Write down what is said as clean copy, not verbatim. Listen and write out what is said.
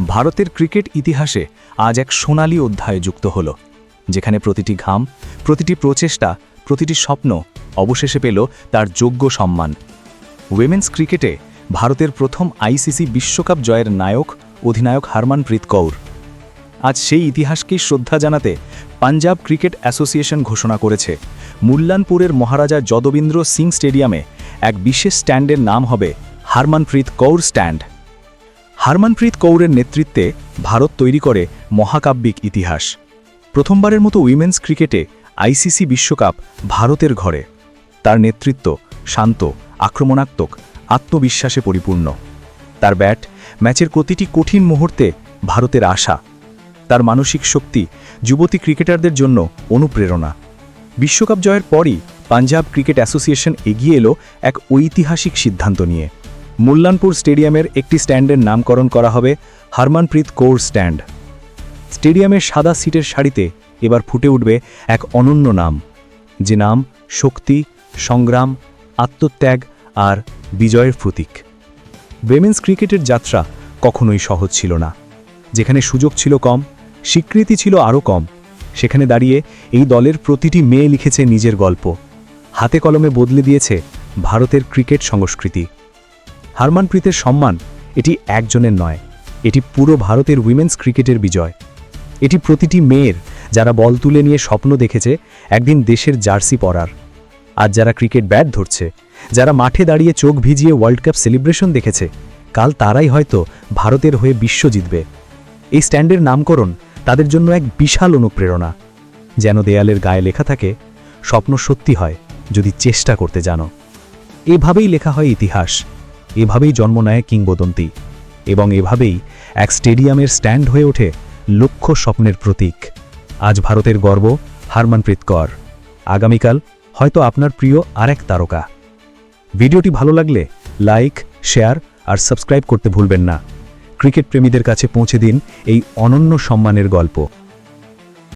ভারতের ক্রিকেট ইতিহাসে আজ এক সোনালী অধ্যায়ে যুক্ত হল, যেখানে প্রতিটি ঘাম, প্রতিটি প্রচেষ্টা, প্রতিটি স্বপ্ন অবশেষে পেল তার যোগ্য সম্মান। উইমেন্স ক্রিকেটে ভারতের প্রথম আইসিসি বিশ্বকাপ জয়ের নায়ক অধিনায়ক হরমনপ্রীত কৌর। আজ সেই ইতিহাসকেই শ্রদ্ধা জানাতে পাঞ্জাব ক্রিকেট অ্যাসোসিয়েশন ঘোষণা করেছে মুল্লানপুরের মহারাজা যদবীন্দ্র সিং স্টেডিয়ামে এক বিশেষ স্ট্যান্ডের নাম হবে হরমনপ্রীত কৌর স্ট্যান্ড। হরমনপ্রীত কৌরের নেতৃত্বে ভারত তৈরি করে মহাকাব্যিক ইতিহাস। প্রথমবারের মতো উইমেন্স ক্রিকেটে আইসিসি বিশ্বকাপ ভারতের ঘরে। তার নেতৃত্ব শান্ত, আক্রমণাত্মক, আত্মবিশ্বাসে পরিপূর্ণ। তার ব্যাট ম্যাচের প্রতিটি কঠিন মুহূর্তে ভারতের আশা। তার মানসিক শক্তি যুবতী ক্রিকেটারদের জন্য অনুপ্রেরণা। বিশ্বকাপ জয়ের পরই পাঞ্জাব ক্রিকেট অ্যাসোসিয়েশন এগিয়ে এলো এক ঐতিহাসিক সিদ্ধান্ত নিয়ে। মুল্লানপুর স্টেডিয়ামের একটি স্ট্যান্ডের নামকরণ করা হবে হরমনপ্রীত কৌর স্ট্যান্ড। স্টেডিয়ামের সাদা সিটের সারিতে এবার ফুটে উঠবে এক অনন্য নাম, যে নাম শক্তি, সংগ্রাম, আত্মত্যাগ আর বিজয়ের প্রতীক। উইমেন্স ক্রিকেটের যাত্রা কখনোই সহজ ছিল না। যেখানে সুযোগ ছিল কম, স্বীকৃতি ছিল আরও কম, সেখানে দাঁড়িয়ে এই দলের প্রতিটি মেয়ে লিখেছে নিজের গল্প। হাতে কলমে বদলে দিয়েছে ভারতের ক্রিকেট সংস্কৃতি। হরমনপ্রীতের সম্মান এটি একজনের নয়, এটি পুরো ভারতের উইমেন্স ক্রিকেটের বিজয়। এটি প্রতিটি মেয়ের, যারা বল তুলে নিয়ে স্বপ্ন দেখেছে একদিন দেশের জার্সি পরার। আজ যারা ক্রিকেট ব্যাট ধরছে, যারা মাঠে দাঁড়িয়ে চোখ ভিজিয়ে ওয়ার্ল্ড কাপ সেলিব্রেশন দেখেছে, কাল তারাই হয়তো ভারতের হয়ে বিশ্ব জিতবে। এই স্ট্যান্ডের নামকরণ তাদের জন্য এক বিশাল অনুপ্রেরণা। যেন দেয়ালের গায়ে লেখা থাকে, স্বপ্ন সত্যি হয় যদি চেষ্টা করতে জানো। এভাবেই লেখা হয় ইতিহাস, এভাবেই জন্ম নেয় কিংবদন্তি, এবং এভাবেই এক স্টেডিয়ামের স্ট্যান্ড হয়ে ওঠে লক্ষ স্বপ্নের প্রতীক। আজ ভারতের গর্ব হরমনপ্রীত কৌর, আগামীকাল হয়তো আপনার প্রিয় আরেক তারকা। ভিডিওটি ভালো লাগলে লাইক, শেয়ার আর সাবস্ক্রাইব করতে ভুলবেন না। ক্রিকেট প্রেমীদের কাছে পৌঁছে দিন এই অনন্য সম্মানের গল্প।